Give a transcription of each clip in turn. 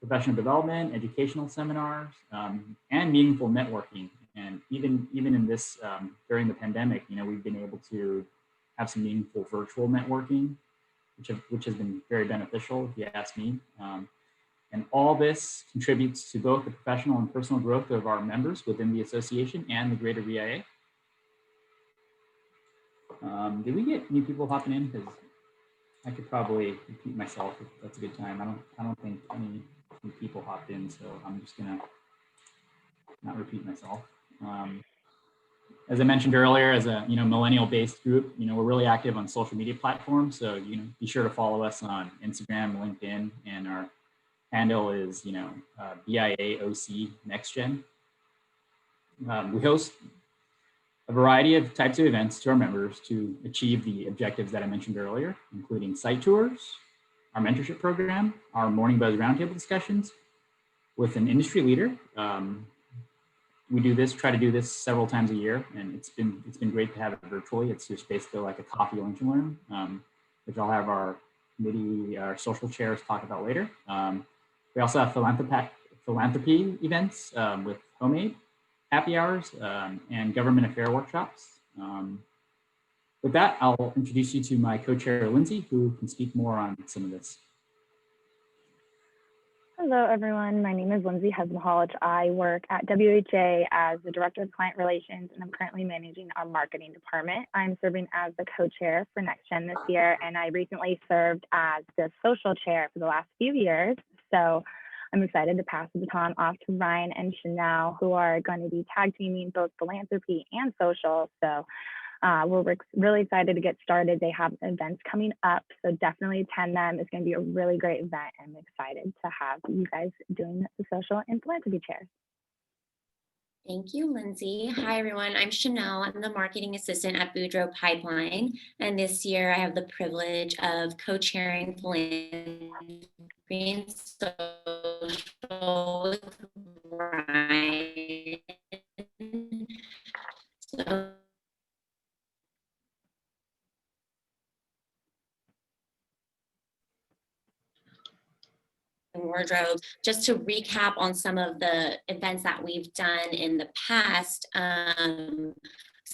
professional development, educational seminars, and meaningful networking. And even in this, during the pandemic, we've been able to have some meaningful virtual networking, which has been very beneficial, if you ask me. And all this contributes to both the professional and personal growth of our members within the association and the greater BIA. Did we get new people hopping in? Because I could probably repeat myself if that's a good time. I don't think any new people hopped in, so I'm just gonna not repeat myself. As I mentioned earlier, as a millennial-based group, we're really active on social media platforms. So be sure to follow us on Instagram, LinkedIn, and our handle is BIAOC NextGen. We host a variety of types of events to our members to achieve the objectives that I mentioned earlier, including site tours, our mentorship program, our Morning Buzz roundtable discussions with an industry leader. We try to do this several times a year, and it's been great to have it virtually. It's just basically like a coffee lunch and learn, which I'll have our committee, our social chairs talk about later. We also have philanthropy events with homemade happy hours and government affair workshops. With that, I'll introduce you to my co-chair, Lindsey, who can speak more on some of this. Hello, everyone. My name is Lindsey Husbandhauge. I work at WHA as the Director of Client Relations, and I'm currently managing our marketing department. I'm serving as the co-chair for NextGen this year, and I recently served as the social chair for the last few years. So I'm excited to pass the baton off to Ryan and Chanel, who are going to be tag teaming both philanthropy and social. So we're really excited to get started. They have events coming up, so definitely attend them. It's going to be a really great event. I'm excited to have you guys doing the social and philanthropy chairs. Thank you, Lindsey. Hi, everyone. I'm Chanel. I'm the marketing assistant at Boudreau Pipeline. And this year I have the privilege of co-chairing philanthropy and social with Ryan. So wardrobe. Just to recap on some of the events that we've done in the past, some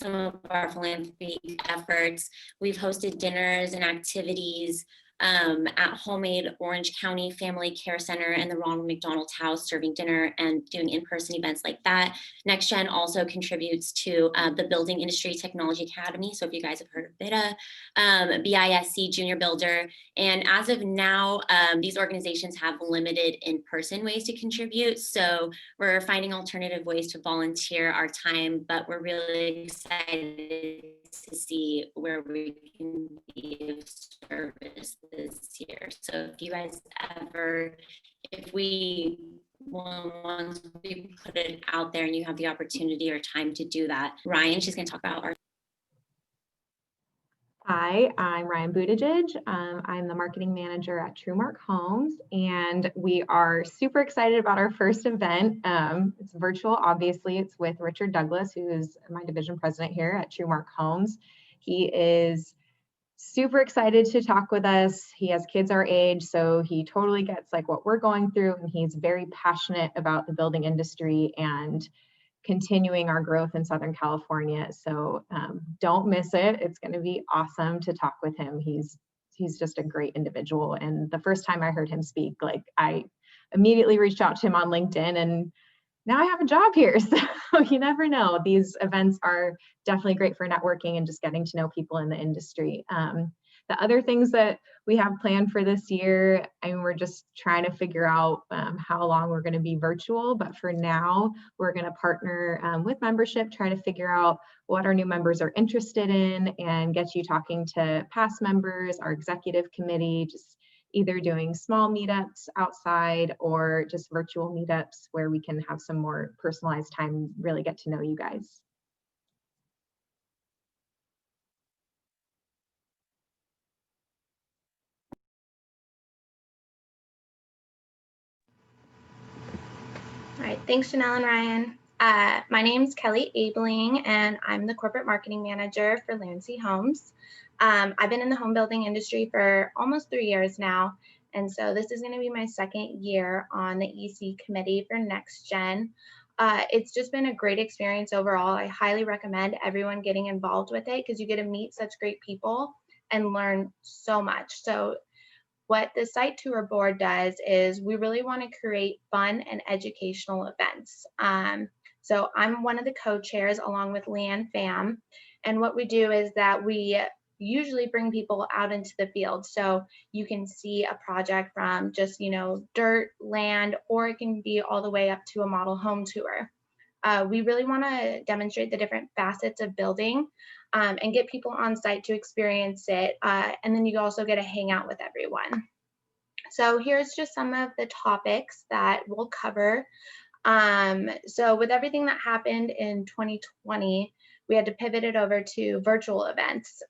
of our philanthropy efforts, we've hosted dinners and activities at Homemade Orange County Family Care Center and the Ronald McDonald House, serving dinner and doing in-person events like that. NextGen also contributes to the Building Industry Technology Academy. So if you guys have heard of BITA, BISC Junior Builder. And as of now, these organizations have limited in-person ways to contribute. So we're finding alternative ways to volunteer our time, but we're really excited to see where we can be of service this year. So if you guys ever, once we put it out there and you have the opportunity or time to do that, Ryan, she's going to talk about our. Hi, I'm Ryan Boudreau. I'm the marketing manager at TrueMark Homes, and we are super excited about our first event. It's virtual, obviously. It's with Richard Douglas, who is my division president here at TrueMark Homes. He is super excited to talk with us. He has kids our age, so he totally gets like what we're going through, and he's very passionate about the building industry and continuing our growth in Southern California. So don't miss it. It's going to be awesome to talk with him. He's just a great individual. And the first time I heard him speak, like, I immediately reached out to him on LinkedIn, and now I have a job here. So you never know. These events are definitely great for networking and just getting to know people in the industry. The other things that we have planned for this year, I mean, we're just trying to figure out how long we're going to be virtual, but for now, we're going to partner with membership, try to figure out what our new members are interested in and get you talking to past members, our executive committee, just either doing small meetups outside or just virtual meetups where we can have some more personalized time, really get to know you guys. All right, thanks Chanel and Ryan. My name is Kelly Abeling, and I'm the corporate marketing manager for Lindsey Homes. I've been in the home building industry for almost 3 years now, And so this is going to be my second year on the EC committee for NextGen. It's just been a great experience overall. I highly recommend everyone getting involved with it because you get to meet such great people and learn so much. So what the site tour board does is we really want to create fun and educational events. So I'm one of the co-chairs along with Leanne Pham. And what we do is that we usually bring people out into the field. So you can see a project from just, dirt, land, or it can be all the way up to a model home tour. We really want to demonstrate the different facets of building and get people on site to experience it. And then you also get to hang out with everyone. So here's just some of the topics that we'll cover. So with everything that happened in 2020, we had to pivot it over to virtual events,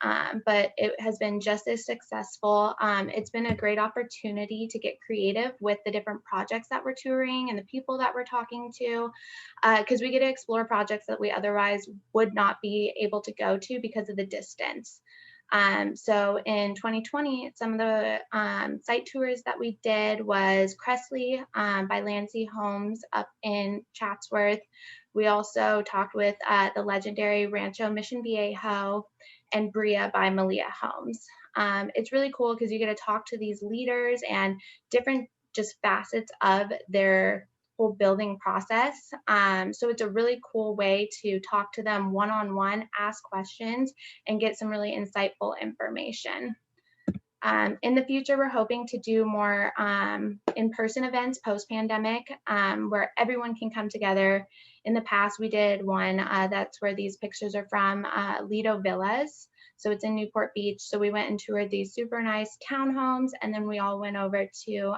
but it has been just as successful. It's been a great opportunity to get creative with the different projects that we're touring and the people that we're talking to, because we get to explore projects that we otherwise would not be able to go to because of the distance. So in 2020, some of the site tours that we did was Cressley by Lindsey Husbandhauge up in Chatsworth. We also talked with the legendary Rancho Mission Viejo and Bria by Malia Homes. It's really cool because you get to talk to these leaders and different just facets of their whole building process. So it's a really cool way to talk to them one-on-one, ask questions, and get some really insightful information. In the future, we're hoping to do more in-person events post-pandemic where everyone can come together. In the past, we did one that's where these pictures are from, Lido Villas. So it's in Newport Beach. So we went and toured these super nice townhomes, and then we all went over to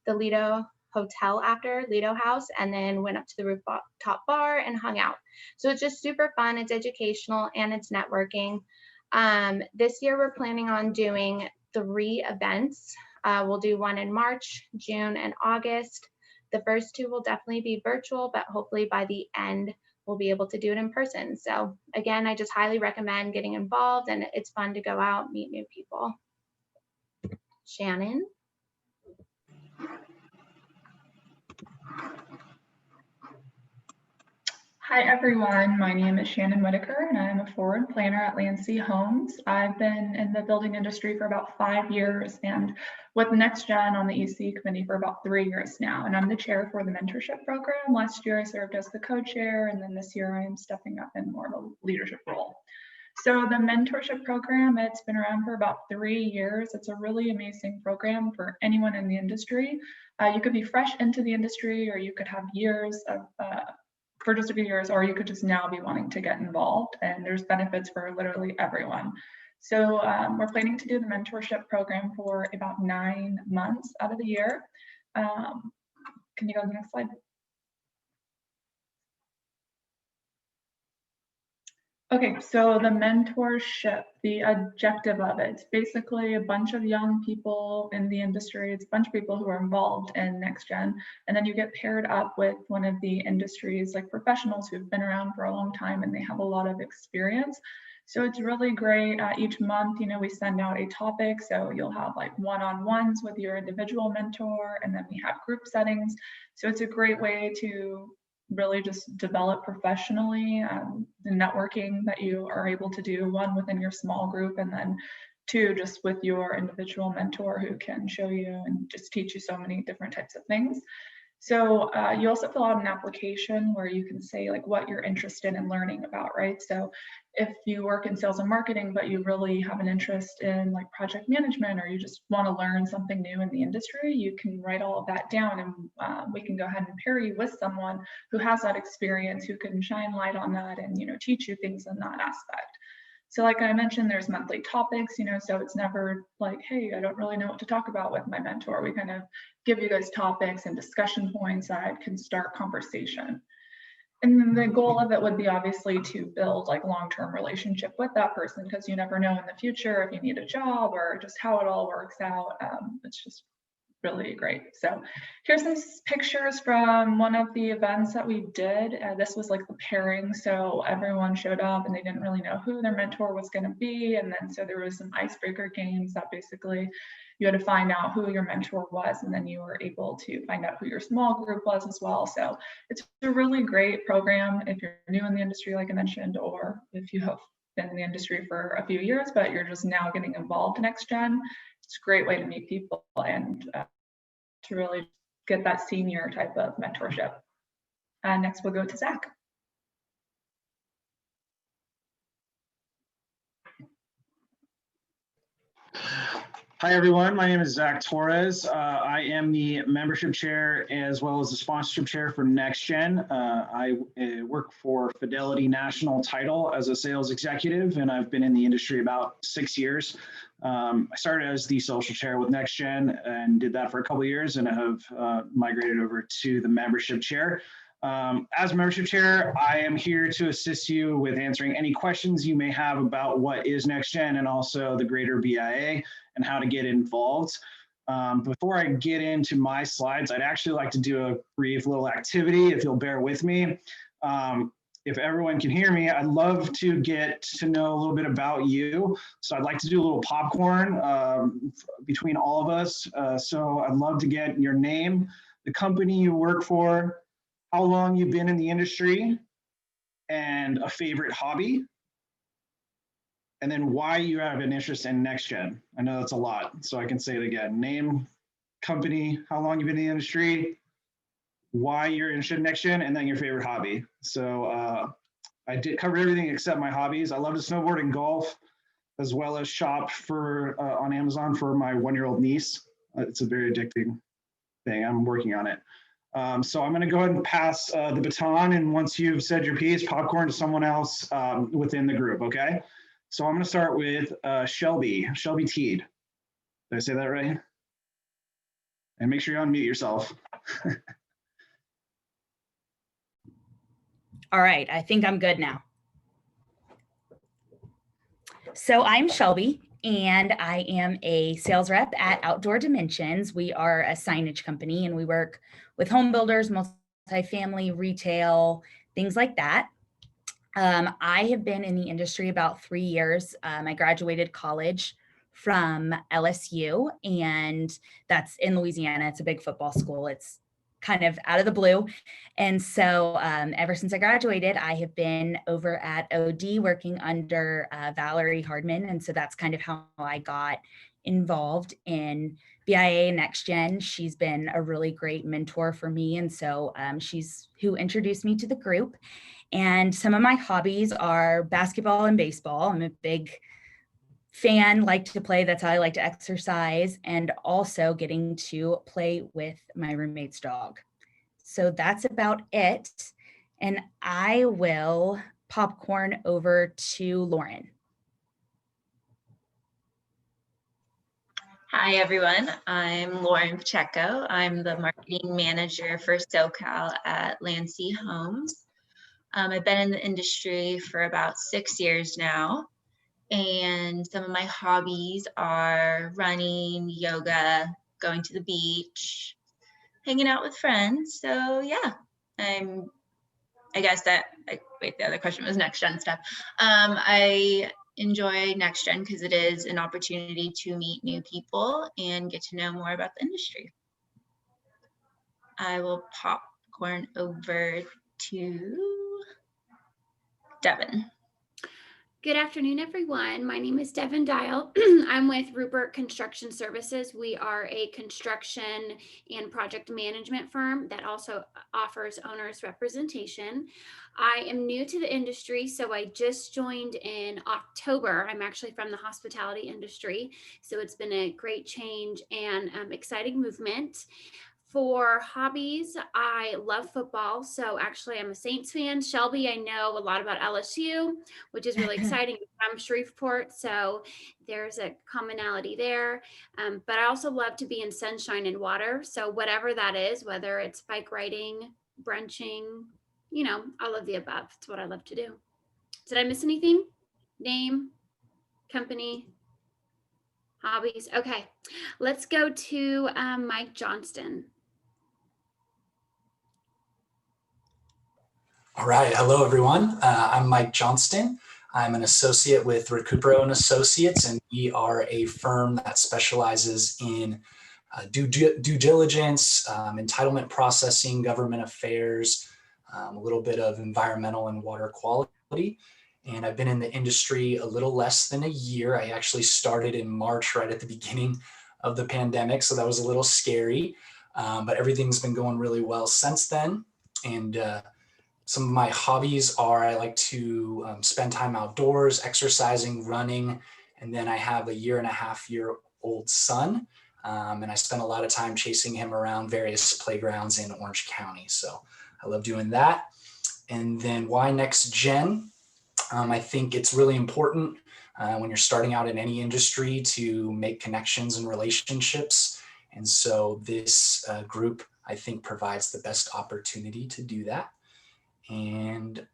the Lido Hotel after, Lido House, and then went up to the rooftop bar and hung out. So it's just super fun, it's educational, and it's networking. This year we're planning on doing 3 events. We'll do one in March, June, and August. The first 2 will definitely be virtual, but hopefully by the end we'll be able to do it in person. So again, I just highly recommend getting involved, and it's fun to go out, meet new people. Shannon? Hi everyone, my name is Shannon Whittaker and I am a forward planner at Lindsey Homes. I've been in the building industry for about 5 years and with NextGen on the EC committee for about 3 years now. And I'm the chair for the mentorship program. Last year I served as the co-chair, and then this year I am stepping up in more of a leadership role. So the mentorship program, it's been around for about 3 years. It's a really amazing program for anyone in the industry. You could be fresh into the industry, or you could have years of for just a few years, or you could just now be wanting to get involved, and there's benefits for literally everyone. So we're planning to do the mentorship program for about 9 months out of the year. Can you go to the next slide? Okay, so the mentorship, the objective of it, it's basically a bunch of young people in the industry. It's a bunch of people who are involved in NextGen, and then you get paired up with one of the industries, like professionals who've been around for a long time and they have a lot of experience. So it's really great. Each month, we send out a topic. So you'll have like one-on-ones with your individual mentor, and then we have group settings. So it's a great way to really just develop professionally the networking that you are able to do, one within your small group, and then 2 just with your individual mentor who can show you and just teach you so many different types of things. So you also fill out an application where you can say like what you're interested in learning about, right? So if you work in sales and marketing, but you really have an interest in like project management, or you just want to learn something new in the industry, you can write all of that down, and we can go ahead and pair you with someone who has that experience, who can shine light on that and, teach you things in that aspect. So like I mentioned, there's monthly topics, so it's never like, hey, I don't really know what to talk about with my mentor. We kind of give you guys topics and discussion points that can start conversation. And then the goal of it would be obviously to build like long-term relationship with that person, because you never know in the future if you need a job or just how it all works out. It's just really great. So here's some pictures from one of the events that we did. This was like the pairing. So everyone showed up and they didn't really know who their mentor was going to be. And then so there was some icebreaker games that basically you had to find out who your mentor was, and then you were able to find out who your small group was as well. So it's a really great program if you're new in the industry, like I mentioned, or if you have been in the industry for a few years, but you're just now getting involved in NextGen. It's a great way to meet people and to really get that senior type of mentorship. Next, we'll go to Zach. Hi, everyone. My name is Zach Torres. I am the membership chair as well as the sponsorship chair for NextGen. I work for Fidelity National Title as a sales executive, and I've been in the industry about 6 years. I started as the social chair with NextGen and did that for a couple of years, and I have migrated over to the membership chair. As membership chair, I am here to assist you with answering any questions you may have about what is NextGen and also the greater BIA and how to get involved. Before I get into my slides, I'd actually like to do a brief little activity, if you'll bear with me. If everyone can hear me, I'd love to get to know a little bit about you. So I'd like to do a little popcorn between all of us. So I'd love to get your name, the company you work for, how long you've been in the industry, and a favorite hobby, and then why you have an interest in NextGen. I know that's a lot, so I can say it again. Name, company, how long you've been in the industry, why you're interested in NextGen, and then your favorite hobby. So I did cover everything except my hobbies. I love to snowboard and golf, as well as shop for on Amazon for my 1-year-old niece. It's a very addicting thing. I'm working on it. So I'm going to go ahead and pass the baton, and once you've said your piece, popcorn to someone else within the group, okay? So I'm going to start with Shelby Teed. Did I say that right? And make sure you unmute yourself. All right, I think I'm good now. So I'm Shelby, and I am a sales rep at Outdoor Dimensions. We are a signage company, and we work with home builders, multifamily, retail, things like that. I have been in the industry about 3 years. I graduated college from LSU, and that's in Louisiana. It's a big football school. It's kind of out of the blue. And so ever since I graduated, I have been over at OD working under Valerie Hardman. And so that's kind of how I got involved in BIA NextGen. She's been a really great mentor for me. And so she's who introduced me to the group. And some of my hobbies are basketball and baseball. I'm a big fan, like to play. That's how I like to exercise, and also getting to play with my roommate's dog. So that's about it. And I will popcorn over to Lauren. Hi, everyone. I'm Lauren Pacheco. I'm the marketing manager for SoCal at Lindsey Homes. I've been in the industry for about 6 years now. And some of my hobbies are running, yoga, going to the beach, hanging out with friends. So yeah, I guess that, wait, the other question was NextGen stuff. I enjoy NextGen because it is an opportunity to meet new people and get to know more about the industry. I will popcorn over to Devin. Good afternoon, everyone. My name is Devin Dial. I'm with Rupert Construction Services. We are a construction and project management firm that also offers owners representation. I am new to the industry, so I just joined in October. I'm actually from the hospitality industry, so it's been a great change and exciting movement. For hobbies, I love football. So actually I'm a Saints fan. Shelby, I know a lot about LSU, which is really exciting. I'm Shreveport, so there's a commonality there. But I also love to be in sunshine and water. So whatever that is, whether it's bike riding, brunching, you know, all of the above. It's what I love to do. Did I miss anything? Name, company, hobbies? Okay, let's go to Mike Johnston. All right, hello everyone. I'm Mike Johnston. I'm an associate with Recupero and Associates, and we are a firm that specializes in due diligence, entitlement processing, government affairs, a little bit of environmental and water quality. And I've been in the industry a little less than a year. I actually started in March, right at the beginning of the pandemic, so that was a little scary, but everything's been going really well since then. And some of my hobbies are I like to spend time outdoors, exercising, running, and then I have a 1.5-year-old son, and I spend a lot of time chasing him around various playgrounds in Orange County. So I love doing that. And then why NextGen? I think it's really important when you're starting out in any industry to make connections and relationships. And so this group, I think, provides the best opportunity to do that. And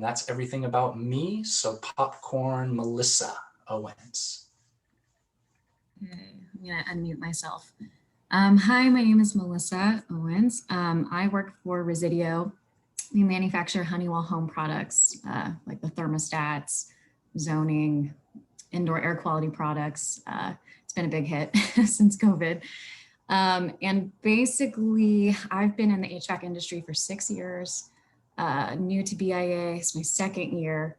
that's everything about me. So popcorn, Melissa Owens. Okay, I'm gonna unmute myself. Hi, my name is Melissa Owens. I work for Residio. We manufacture Honeywell home products like the thermostats, zoning, indoor air quality products. It's been a big hit since COVID. And basically, I've been in the HVAC industry for 6 years, new to BIA, it's my 2nd year.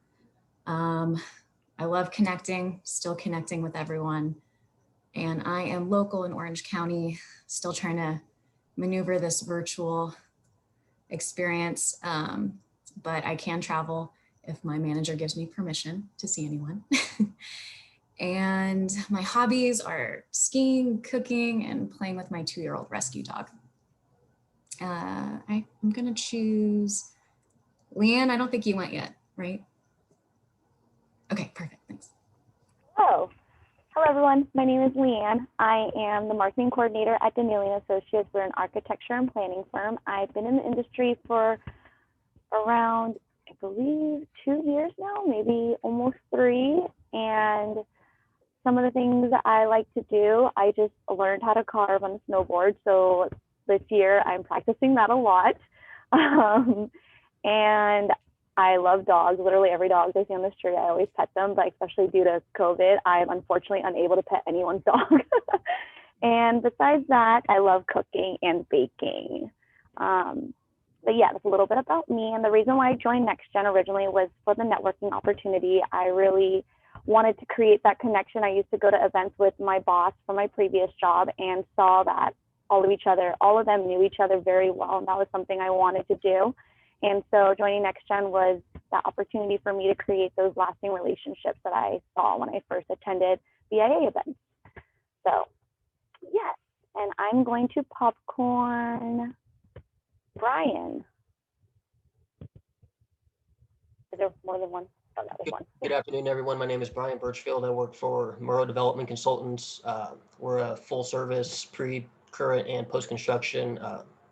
I love connecting, still connecting with everyone. And I am local in Orange County, still trying to maneuver this virtual experience, but I can travel if my manager gives me permission to see anyone. And my hobbies are skiing, cooking, and playing with my 2-year-old rescue dog. I'm gonna choose Leanne. I don't think you went yet, right? Okay, perfect, thanks. Hello. Hello, everyone. My name is Leanne. I am the marketing coordinator at Danielian Associates. We're an architecture and planning firm. I've been in the industry for around, I believe, 2 years now, maybe almost 3. And some of the things that I like to do, I just learned how to carve on a snowboard. So this year I'm practicing that a lot. And I love dogs. Literally every dog I see on the street, I always pet them, but especially due to COVID, I'm unfortunately unable to pet anyone's dog. And besides that, I love cooking and baking. But yeah, that's a little bit about me. And the reason why I joined NextGen originally was for the networking opportunity. I really wanted to create that connection. I used to go to events with my boss from my previous job and saw that all of them knew each other very well. And that was something I wanted to do. And so joining NextGen was that opportunity for me to create those lasting relationships that I saw when I first attended BIA events. So yes, and I'm going to popcorn Brian. Is there more than one? Oh, that was one. Good afternoon, everyone. My name is Brian Birchfield. I work for Murrow Development Consultants. We're a full service pre, current, and post-construction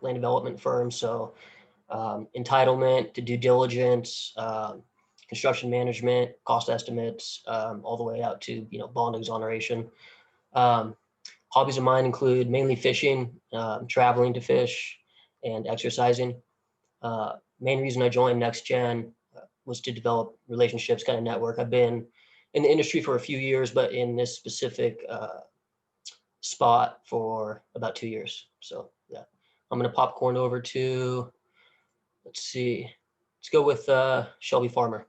land development firm. So entitlement to due diligence, construction management, cost estimates, all the way out to bond exoneration. Hobbies of mine include mainly fishing, traveling to fish, and exercising. Main reason I joined NextGen was to develop relationships, kind of network. I've been in the industry for a few years, but in this specific spot for about 2 years. So yeah, I'm gonna popcorn over to, let's see, let's go with Shelby Farmer.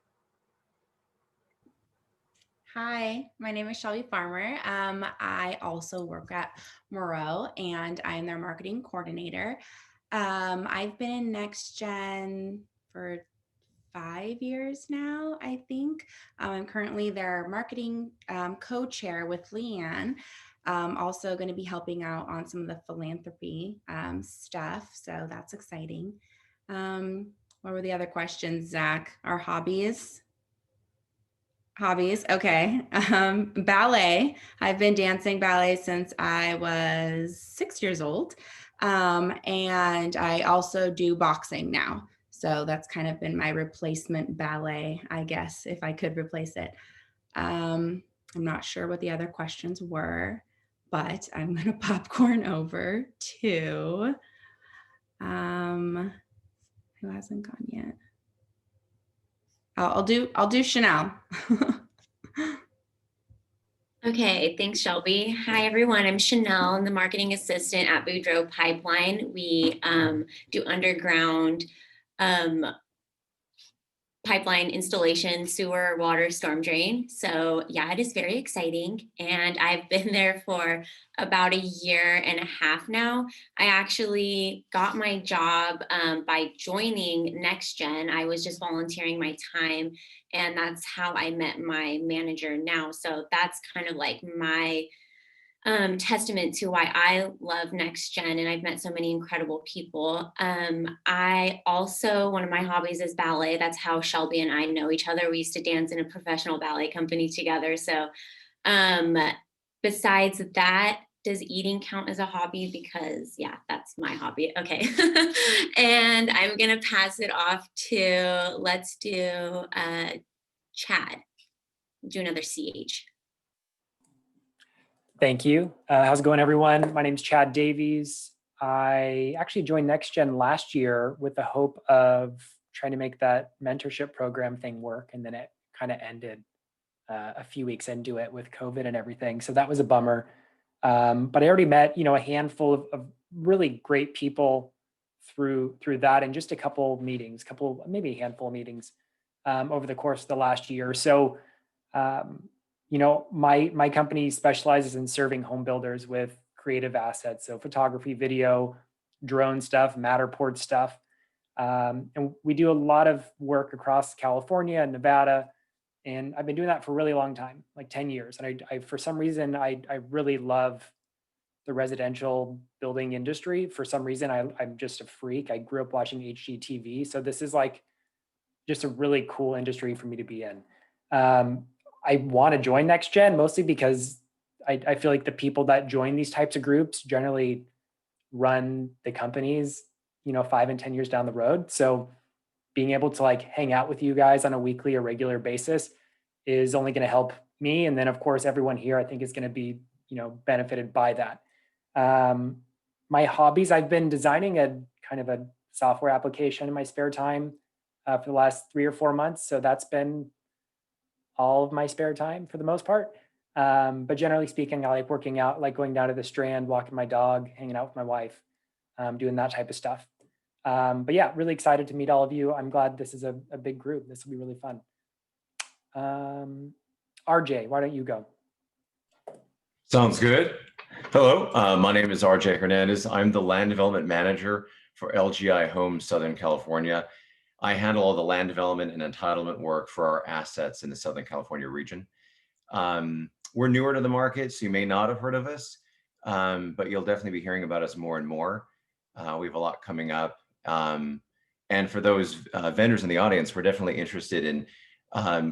Hi, my name is Shelby Farmer. I also work at Murrow and I'm their marketing coordinator. I've been in NextGen for 5 years now, I think. I'm currently their marketing co-chair with Leanne. Also going to be helping out on some of the philanthropy stuff. So that's exciting. What were the other questions, Zach? Our hobbies? Hobbies, okay. Ballet. I've been dancing ballet since I was 6 years old. And I also do boxing now. So that's kind of been my replacement ballet, I guess, if I could replace it. I'm not sure what the other questions were, but I'm going to popcorn over to, who hasn't gone yet? I'll do Chanel. Okay, thanks, Shelby. Hi, everyone. I'm Chanel. I'm the marketing assistant at Boudreau Pipeline. We do underground pipeline installation, sewer, water, storm drain. So yeah, it is very exciting. And I've been there for about a year and a half now. I actually got my job by joining NextGen. I was just volunteering my time, and that's how I met my manager now. So that's kind of like my testament to why I love NextGen, and I've met so many incredible people. I also, one of my hobbies is ballet. That's how Shelby and I know each other. We used to dance in a professional ballet company together. So besides that, does eating count as a hobby? Because yeah, that's my hobby. Okay. And I'm gonna pass it off to, let's do Chad. Do another CH. Thank you. How's it going, everyone? My name is Chad Davies. I actually joined NextGen last year with the hope of trying to make that mentorship program thing work, and then it kind of ended a few weeks into it with COVID and everything. So that was a bummer. But I already met, a handful of really great people through that, and just a couple meetings, maybe a handful of meetings over the course of the last year. So my company specializes in serving home builders with creative assets. So photography, video, drone stuff, Matterport stuff. And we do a lot of work across California and Nevada. And I've been doing that for a really long time, like 10 years. And I for some reason, I really love the residential building industry. For some reason, I'm just a freak. I grew up watching HGTV. So this is like just a really cool industry for me to be in. I want to join NextGen mostly because I feel like the people that join these types of groups generally run the companies, 5 and 10 years down the road. So being able to like hang out with you guys on a weekly or regular basis is only going to help me. And then of course, everyone here I think is going to be, benefited by that. My hobbies, I've been designing a kind of a software application in my spare time for the last 3 or 4 months. So that's been all of my spare time for the most part. But generally speaking, I like working out, like going down to the Strand, walking my dog, hanging out with my wife, doing that type of stuff. But yeah, really excited to meet all of you. I'm glad this is a big group. This will be really fun. RJ, why don't you go? Sounds good. Hello, my name is RJ Hernandez. I'm the land development manager for LGI Homes, Southern California. I handle all the land development and entitlement work for our assets in the Southern California region. We're newer to the market, so you may not have heard of us, but you'll definitely be hearing about us more and more. We have a lot coming up. And for those vendors in the audience, we're definitely interested in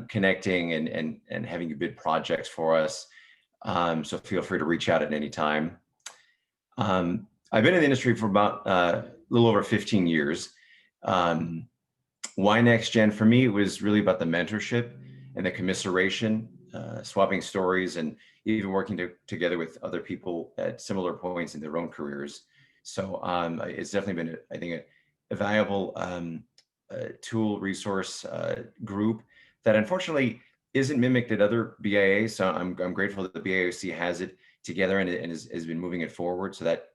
connecting and having you bid projects for us. So feel free to reach out at any time. I've been in the industry for about a little over 15 years. Why NextGen? For me, it was really about the mentorship and the commiseration, swapping stories, and even working together with other people at similar points in their own careers. So it's definitely been, I think, a valuable tool, resource, group that unfortunately isn't mimicked at other BIAs. So I'm grateful that the BIAOC has it together and has been moving it forward. So that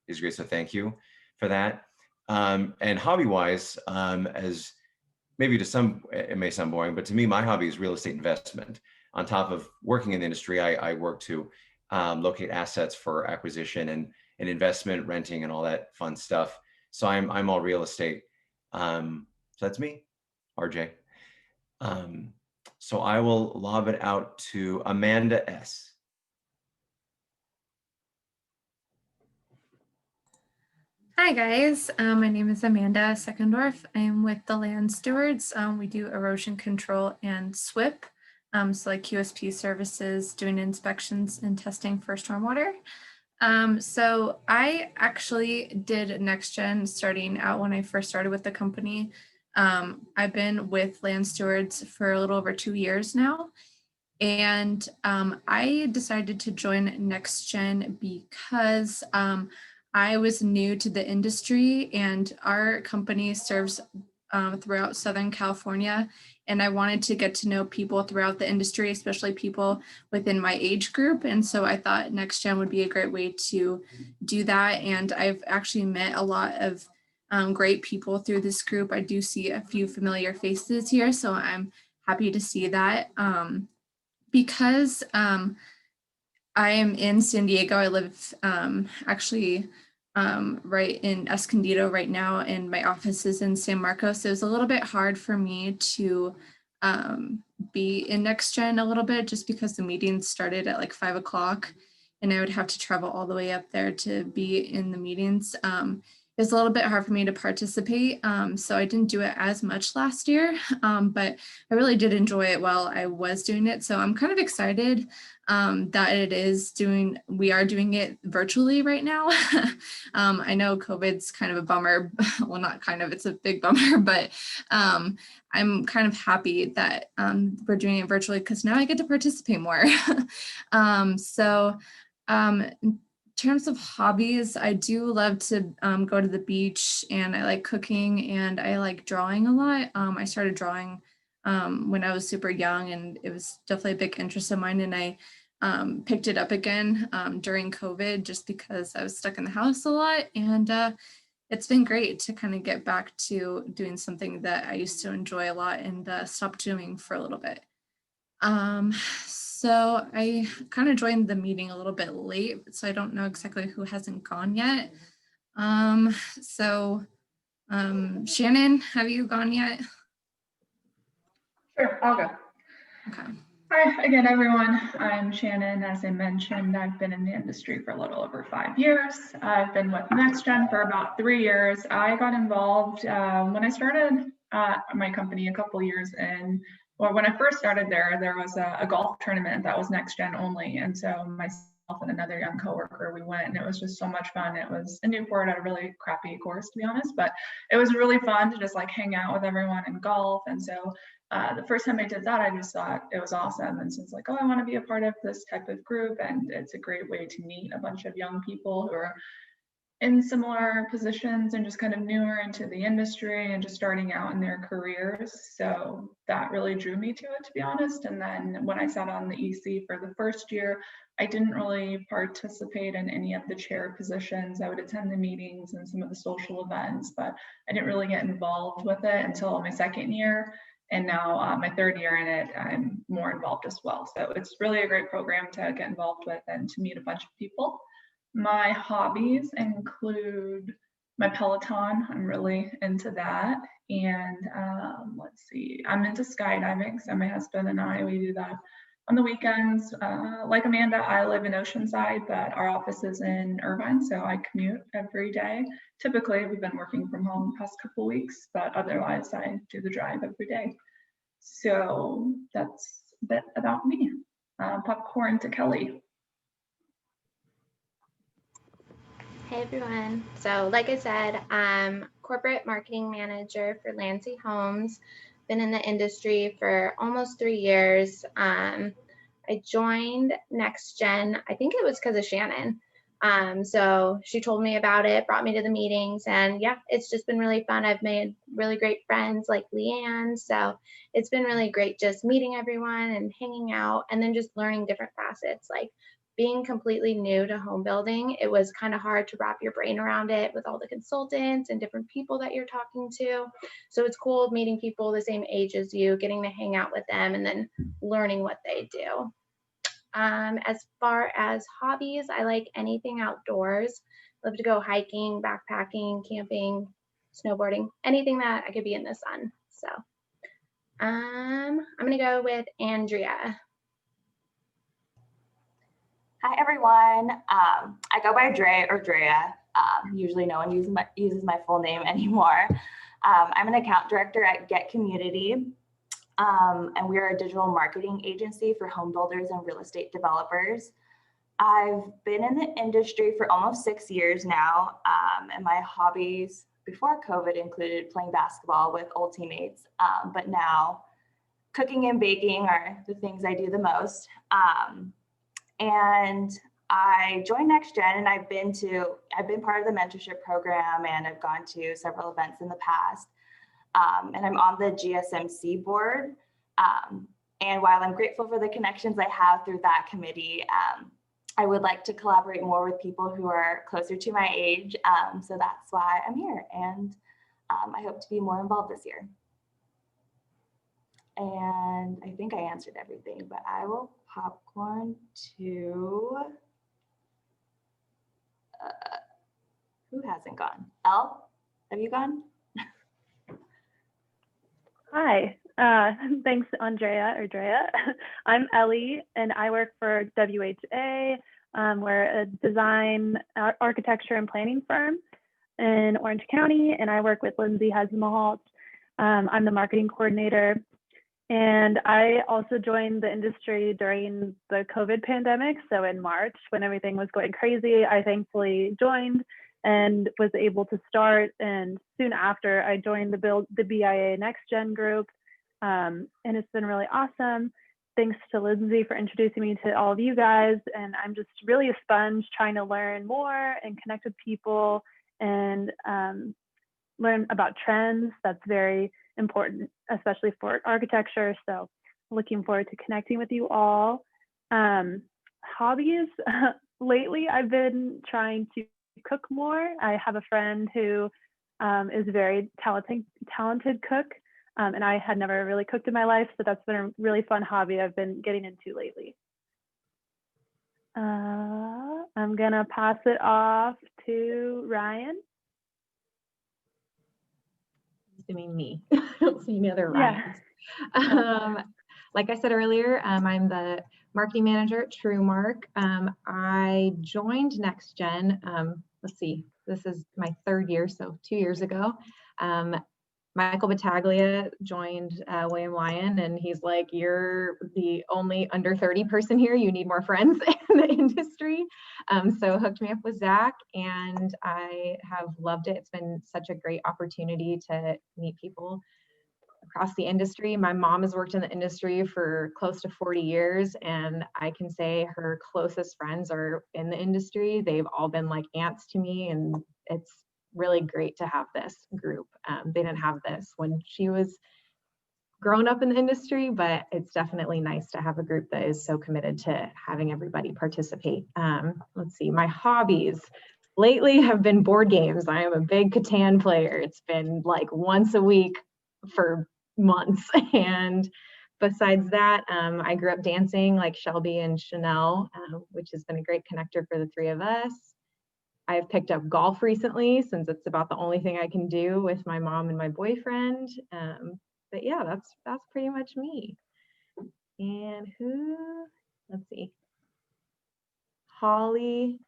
is great. So thank you for that. And hobby-wise, as maybe to some, it may sound boring, but to me, my hobby is real estate investment. On top of working in the industry, I work to locate assets for acquisition and investment, renting, and all that fun stuff. So I'm all real estate. So that's me, RJ. So I will lob it out to Amanda S. Hi guys, my name is Amanda Seckendorf. I am with the Land Stewards. We do erosion control and SWIP, so like QSP services, doing inspections and testing for stormwater. So I actually did NextGen starting out when I first started with the company. I've been with Land Stewards for a little over 2 years now. And I decided to join NextGen because I was new to the industry, and our company serves throughout Southern California. And I wanted to get to know people throughout the industry, especially people within my age group. And so I thought NextGen would be a great way to do that. And I've actually met a lot of great people through this group. I do see a few familiar faces here, so I'm happy to see that. Because I am in San Diego, I live actually right in Escondido right now, and my office is in San Marcos. It was a little bit hard for me to be in NextGen a little bit, just because the meetings started at like 5 o'clock and I would have to travel all the way up there to be in the meetings. It was a little bit hard for me to participate, so I didn't do it as much last year, but I really did enjoy it while I was doing it. So I'm kind of excited that we are doing it virtually right now. I know COVID's kind of a bummer. Well, not kind of, it's a big bummer, but I'm kind of happy that we're doing it virtually because now I get to participate more. In terms of hobbies, I do love to go to the beach, and I like cooking, and I like drawing a lot. I started drawing when I was super young, and it was definitely a big interest of mine, and I picked it up again during COVID just because I was stuck in the house a lot, and it's been great to kind of get back to doing something that I used to enjoy a lot and stopped doing for a little bit. So I kind of joined the meeting a little bit late, so I don't know exactly who hasn't gone yet. Shannon, have you gone yet? Sure, I'll go. Okay. Hi again, everyone. I'm Shannon. As I mentioned, I've been in the industry for a little over 5 years. I've been with NextGen for about 3 years. I got involved when I started my company a couple years in. Or when I first started there was a golf tournament that was NextGen only. And so myself and another young coworker, we went, and it was just so much fun. It was in Newport at a really crappy course, to be honest, but it was really fun to just like hang out with everyone and golf. And so the first time I did that, I just thought it was awesome. And so it's like, oh, I want to be a part of this type of group. And it's a great way to meet a bunch of young people who are in similar positions and just kind of newer into the industry and just starting out in their careers. So that really drew me to it, to be honest. And then when I sat on the EC for the first year, I didn't really participate in any of the chair positions. I would attend the meetings and some of the social events, but I didn't really get involved with it until my second year. And now my third year in it, I'm more involved as well. So it's really a great program to get involved with and to meet a bunch of people. My hobbies include my Peloton. I'm really into that. And let's see, I'm into skydiving. So my husband and I, we do that on the weekends. Like Amanda, I live in Oceanside, but our office is in Irvine. So I commute every day. Typically, we've been working from home the past couple weeks, but otherwise I do the drive every day. So that's a bit about me. Popcorn to Kelly. Hey everyone. So like I said, I'm corporate marketing manager for Lindsey Homes. Been in the industry for almost 3 years. I joined NextGen, I think it was because of Shannon. So she told me about it, brought me to the meetings, and yeah, it's just been really fun. I've made really great friends like Leanne. So it's been really great just meeting everyone and hanging out, and then just learning different facets. Like being completely new to home building, it was kind of hard to wrap your brain around it with all the consultants and different people that you're talking to. So it's cool meeting people the same age as you, getting to hang out with them, and then learning what they do. As far as hobbies, I like anything outdoors. Love to go hiking, backpacking, camping, snowboarding, anything that I could be in the sun. So I'm gonna go with Andrea. Hi everyone. I go by Dre or Drea. Usually no one uses my full name anymore. I'm an account director at Get Community, and we are a digital marketing agency for home builders and real estate developers. I've been in the industry for almost 6 years now, and my hobbies before COVID included playing basketball with old teammates, but now cooking and baking are the things I do the most. And I joined NextGen, and I've been part of the mentorship program, and I've gone to several events in the past. and I'm on the GSMC board. And while I'm grateful for the connections I have through that committee, I would like to collaborate more with people who are closer to my age. So that's why I'm here, and I hope to be more involved this year. And I think I answered everything, but I will popcorn to, who hasn't gone? Elle, have you gone? Hi, thanks Andrea or Drea. I'm Ellie and I work for WHA. We're a design, architecture and planning firm in Orange County, and I work with Lindsey Husbandhauge. I'm the marketing coordinator. And I also joined the industry during the COVID pandemic. So in March, when everything was going crazy, I thankfully joined and was able to start. And soon after, I joined the BIA NextGen group. And it's been really awesome. Thanks to Lindsey for introducing me to all of you guys. And I'm just really a sponge trying to learn more and connect with people and learn about trends. That's very important, especially for architecture. So looking forward to connecting with you all. Hobbies, lately I've been trying to cook more. I have a friend who is a very talented cook, and I had never really cooked in my life, so that's been a really fun hobby I've been getting into lately. I'm gonna pass it off to Ryan. Assuming me. I don't see any other Ryans. Like I said earlier, I'm the marketing manager at TrueMark. I joined NextGen, let's see, this is my 3rd year, so 2 years ago. Michael Battaglia joined William Lyon, and he's like, you're the only under 30 person here. You need more friends in the industry. So hooked me up with Zach, and I have loved it. It's been such a great opportunity to meet people across the industry. My mom has worked in the industry for close to 40 years, and I can say her closest friends are in the industry. They've all been like aunts to me, and it's really great to have this group. They didn't have this when she was growing up in the industry, but it's definitely nice to have a group that is so committed to having everybody participate. Let's see, my hobbies lately have been board games. I am a big Catan player. It's been like once a week for months. And besides that, I grew up dancing like Shelby and Chanel, which has been a great connector for the 3 of us. I've picked up golf recently since it's about the only thing I can do with my mom and my boyfriend. But yeah, that's pretty much me. And let's see, Holly.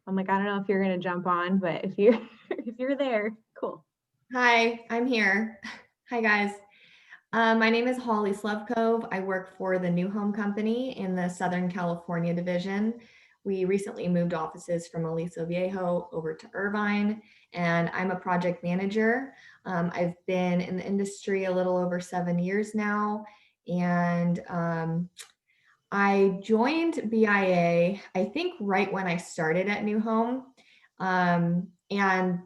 I'm like, I don't know if you're gonna jump on, but if you're there, cool. Hi, I'm here. Hi guys. My name is Holly Slovkov. I work for the New Home Company in the Southern California division. We recently moved offices from Aliso Viejo over to Irvine, and I'm a project manager. I've been in the industry a little over 7 years now, and I joined BIA, I think right when I started at New Home. And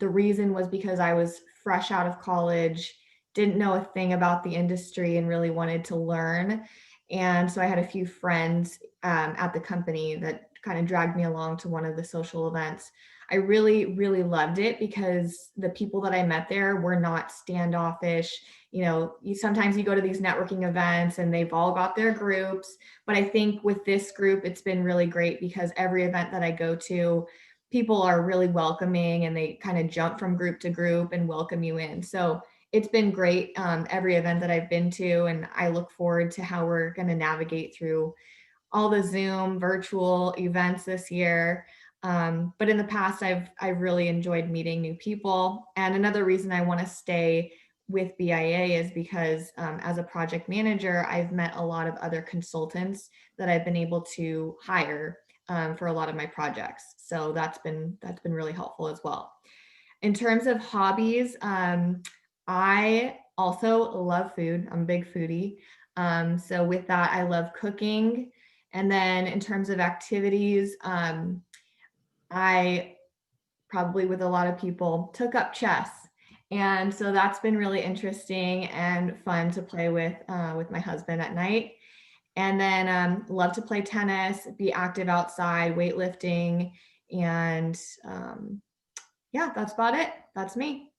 the reason was because I was fresh out of college, didn't know a thing about the industry and really wanted to learn. And so I had a few friends at the company that kind of dragged me along to one of the social events. I really, really loved it because the people that I met there were not standoffish. You know, sometimes you go to these networking events and they've all got their groups, but I think with this group, it's been really great because every event that I go to, people are really welcoming and they kind of jump from group to group and welcome you in. So it's been great every event that I've been to, and I look forward to how we're going to navigate through all the Zoom virtual events this year. But in the past, I've really enjoyed meeting new people. And another reason I want to stay with BIA is because as a project manager, I've met a lot of other consultants that I've been able to hire for a lot of my projects. So that's been really helpful as well. In terms of hobbies, I also love food. I'm a big foodie. So with that, I love cooking. And then in terms of activities, I probably with a lot of people took up chess. And so that's been really interesting and fun to play with my husband at night. And then love to play tennis, be active outside, weightlifting, and yeah, that's about it. That's me.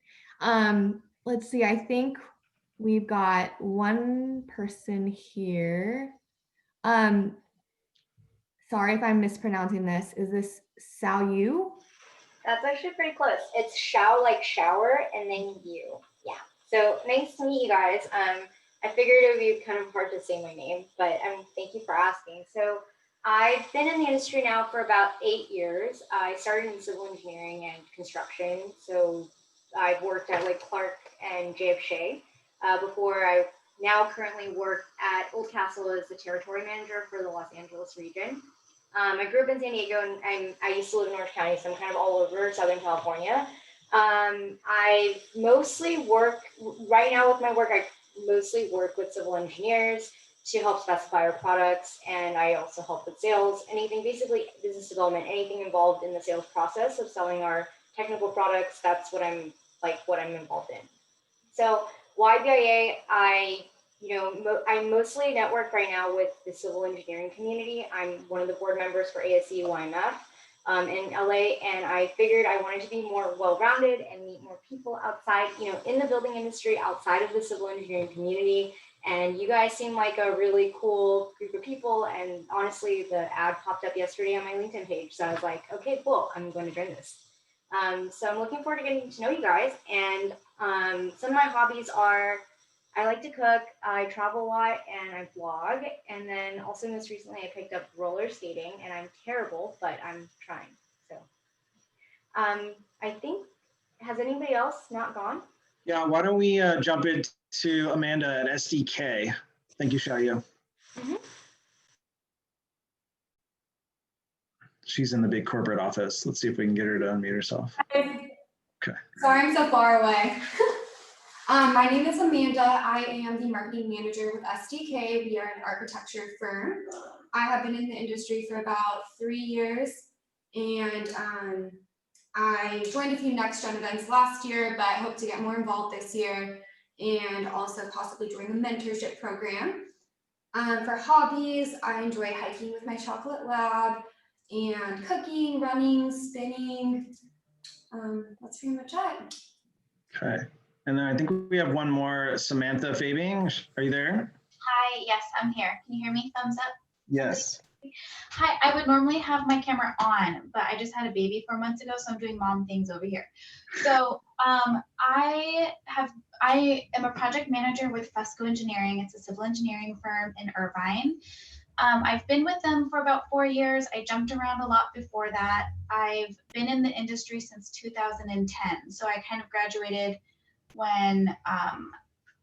Let's see, I think we've got one person here. Sorry if I'm mispronouncing this. Is this Sao Yu? That's actually pretty close. It's Shao like shower and then you. Yeah. So nice to meet you guys. I figured it would be kind of hard to say my name, but thank you for asking. So I've been in the industry now for about 8 years. I started in civil engineering and construction. So I've worked at like Clark and JF Shea before I now currently work at Old Castle as the territory manager for the Los Angeles region. I grew up in San Diego and I used to live in Orange County, so I'm kind of all over Southern California. I mostly work, right now with my work, I mostly work with civil engineers to help specify our products, and I also help with sales, anything, basically business development, anything involved in the sales process of selling our technical products. That's what I'm involved in. So why BIA? I mostly network right now with the civil engineering community. I'm one of the board members for ASC YMF in LA, and I figured I wanted to be more well-rounded and meet more people outside, in the building industry, outside of the civil engineering community. And you guys seem like a really cool group of people. And honestly, the ad popped up yesterday on my LinkedIn page. So I was like, okay, cool, I'm going to join this. So I'm looking forward to getting to know you guys. And some of my hobbies are, I like to cook, I travel a lot, and I vlog. And then also most recently, I picked up roller skating, and I'm terrible, but I'm trying. So I think, has anybody else not gone? Yeah, why don't we jump into Amanda at SDK. Thank you, Xiaoyu. Mm-hmm. She's in the big corporate office. Let's see if we can get her to unmute herself. Hi. Okay. Sorry I'm so far away. My name is Amanda. I am the marketing manager with SDK. We are an architecture firm. I have been in the industry for about 3 years, and I joined a few NextGen events last year, but I hope to get more involved this year and also possibly join the mentorship program. For hobbies, I enjoy hiking with my chocolate lab and cooking, running, spinning. That's pretty much it. Okay. And then I think we have one more, Samantha Fabing. Are you there? Hi, yes, I'm here. Can you hear me? Thumbs up? Yes. Hi, I would normally have my camera on, but I just had a baby 4 months ago, so I'm doing mom things over here. So I am a project manager with Fusco Engineering. It's a civil engineering firm in Irvine. I've been with them for about 4 years. I jumped around a lot before that. I've been in the industry since 2010. So I kind of graduated when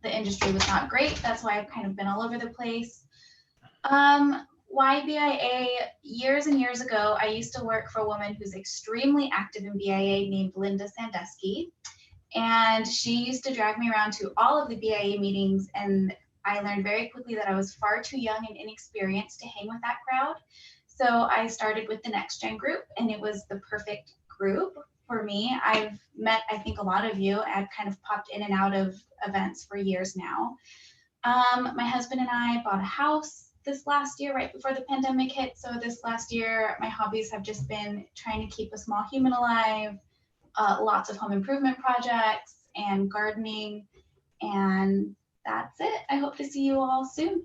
the industry was not great. That's why I've kind of been all over the place. Why BIA? Years and years ago, I used to work for a woman who's extremely active in BIA named Linda Sandusky. And she used to drag me around to all of the BIA meetings, and I learned very quickly that I was far too young and inexperienced to hang with that crowd. So I started with the NextGen group, and it was the perfect group for me. I've met, I think, a lot of you. I've kind of popped in and out of events for years now. My husband and I bought a house this last year, right before the pandemic hit. So this last year, my hobbies have just been trying to keep a small human alive, lots of home improvement projects and gardening, and that's it. I hope to see you all soon.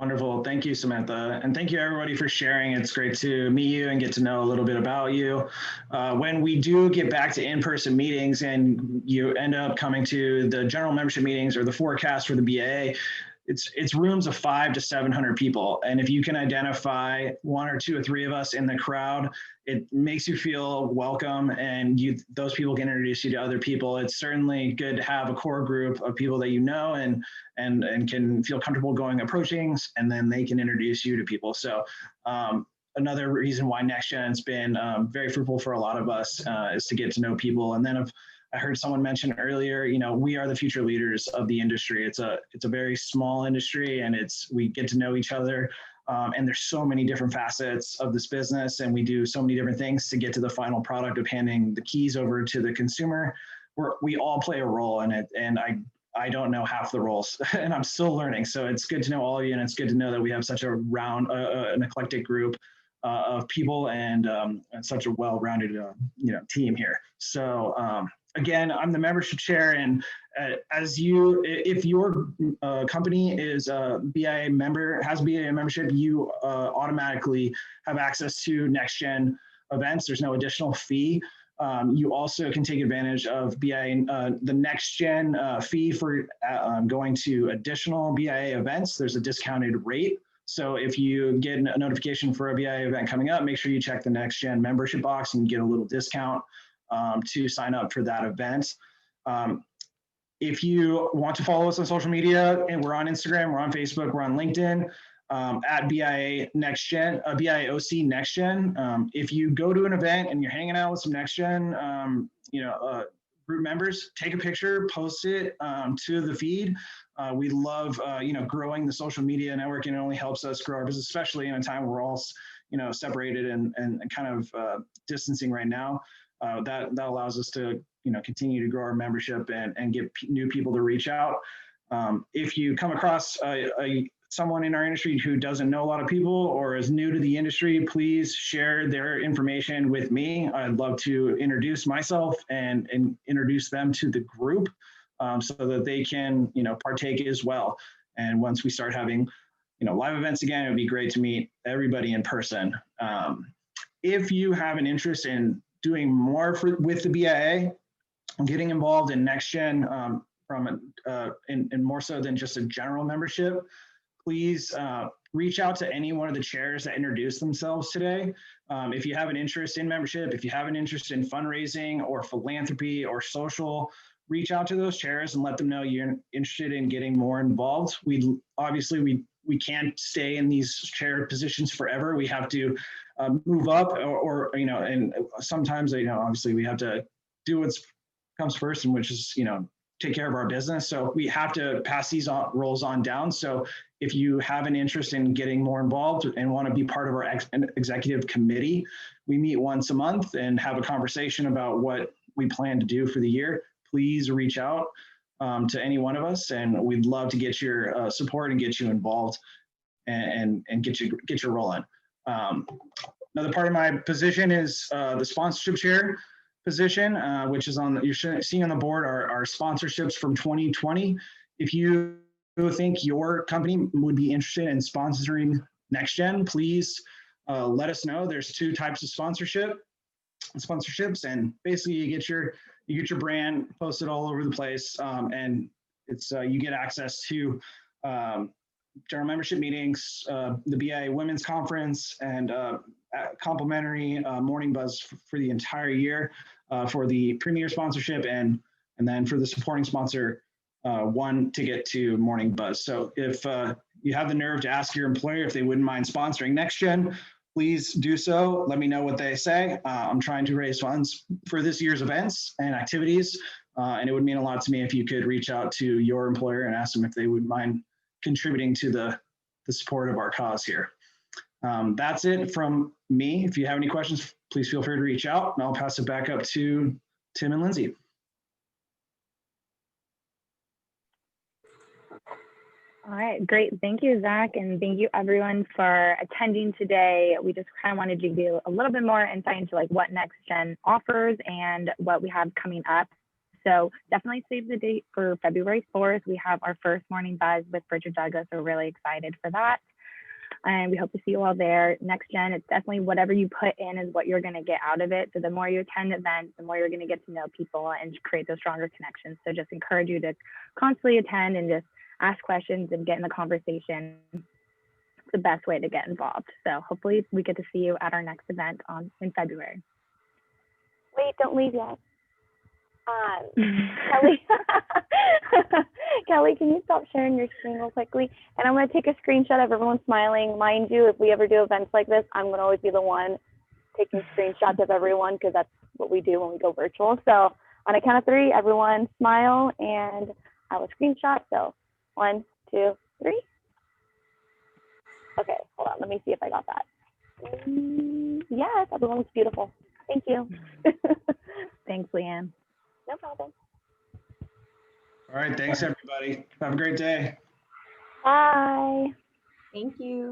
Wonderful. Thank you, Samantha. And thank you, everybody, for sharing. It's great to meet you and get to know a little bit about you. When we do get back to in-person meetings and you end up coming to the general membership meetings or the forecast for the BIA, it's rooms of 500 to 700 people. And if you can identify 1 or 2 or 3 of us in the crowd, it makes you feel welcome, and those people can introduce you to other people. It's certainly good to have a core group of people that you know and can feel comfortable approaching, and then they can introduce you to people. So another reason why NextGen has been very fruitful for a lot of us is to get to know people. And then I heard someone mention earlier, we are the future leaders of the industry. It's a very small industry, and we get to know each other. And there's so many different facets of this business, and we do so many different things to get to the final product of handing the keys over to the consumer. we all play a role in it, and I don't know half the roles, and I'm still learning. So it's good to know all of you, and it's good to know that we have such a an eclectic group of people, and such a well-rounded team here. So again, I'm the membership chair, and if your company is a BIA member, has BIA membership, you automatically have access to NextGen events. There's no additional fee. You also can take advantage of BIA, the NextGen fee for going to additional BIA events. There's a discounted rate. So if you get a notification for a BIA event coming up, make sure you check the NextGen membership box and get a little discount to sign up for that event. If you want to follow us on social media, and we're on Instagram, we're on Facebook, we're on LinkedIn, at BIA NextGen, BIAOC NextGen. If you go to an event and you're hanging out with some NextGen, group members, take a picture, post it to the feed. We love, growing the social media network, and it only helps us grow our business, especially in a time where we're all, separated and kind of distancing right now. That allows us to, continue to grow our membership and get new people to reach out. If you come across someone in our industry who doesn't know a lot of people or is new to the industry, please share their information with me. I'd love to introduce myself and introduce them to the group so that they can, partake as well. And once we start having, live events again, it would be great to meet everybody in person. If you have an interest in doing more with the BIA, getting involved in NextGen and more so than just a general membership, please reach out to any one of the chairs that introduced themselves today. If you have an interest in membership, if you have an interest in fundraising or philanthropy or social, reach out to those chairs and let them know you're interested in getting more involved. We can't stay in these chair positions forever. We have to move up or and sometimes, obviously we have to do what comes first, and which is, take care of our business. So we have to pass these roles on down. So if you have an interest in getting more involved and want to be part of our executive committee, we meet once a month and have a conversation about what we plan to do for the year. Please reach out to any one of us, and we'd love to get your support and get you involved and get your role in. Another part of my position is the sponsorship chair position, which is you're seeing on the board our sponsorships from 2020. If you think your company would be interested in sponsoring NextGen, please let us know. There's two types of sponsorships, and basically you get your brand posted all over the place, and it's you get access to general membership meetings, the BIA Women's Conference, and complimentary morning buzz for the entire year for the premier sponsorship, and then for the supporting sponsor, one ticket to morning buzz. So if you have the nerve to ask your employer if they wouldn't mind sponsoring NextGen, please do so. Let me know what they say. I'm trying to raise funds for this year's events and activities, and it would mean a lot to me if you could reach out to your employer and ask them if they would mind contributing to the support of our cause here. That's it from me. If you have any questions, please feel free to reach out, and I'll pass it back up to Tim and Lindsay. All right, great. Thank you, Zach, and thank you everyone for attending today. We just kind of wanted to give you a little bit more insight into what NextGen offers and what we have coming up. So definitely save the date for February 4th. We have our first morning buzz with Richard Douglas. We're really excited for that. And we hope to see you all there. NextGen, it's definitely whatever you put in is what you're going to get out of it. So the more you attend events, the more you're going to get to know people and create those stronger connections. So just encourage you to constantly attend and just ask questions and get in the conversation. It's the best way to get involved. So hopefully we get to see you at our next event in February. Wait, don't leave yet. Kelly, Kelly, can you stop sharing your screen real quickly? And I'm going to take a screenshot of everyone smiling. Mind you, if we ever do events like this, I'm going to always be the one taking screenshots of everyone because that's what we do when we go virtual. So on a count of 3, everyone smile and I will screenshot. So 1, 2, 3. Okay, hold on. Let me see if I got that. Yes, everyone looks beautiful. Thank you. Thanks, Leanne. No problem. right, thanks everybody. Have a great day. Bye. Thank you.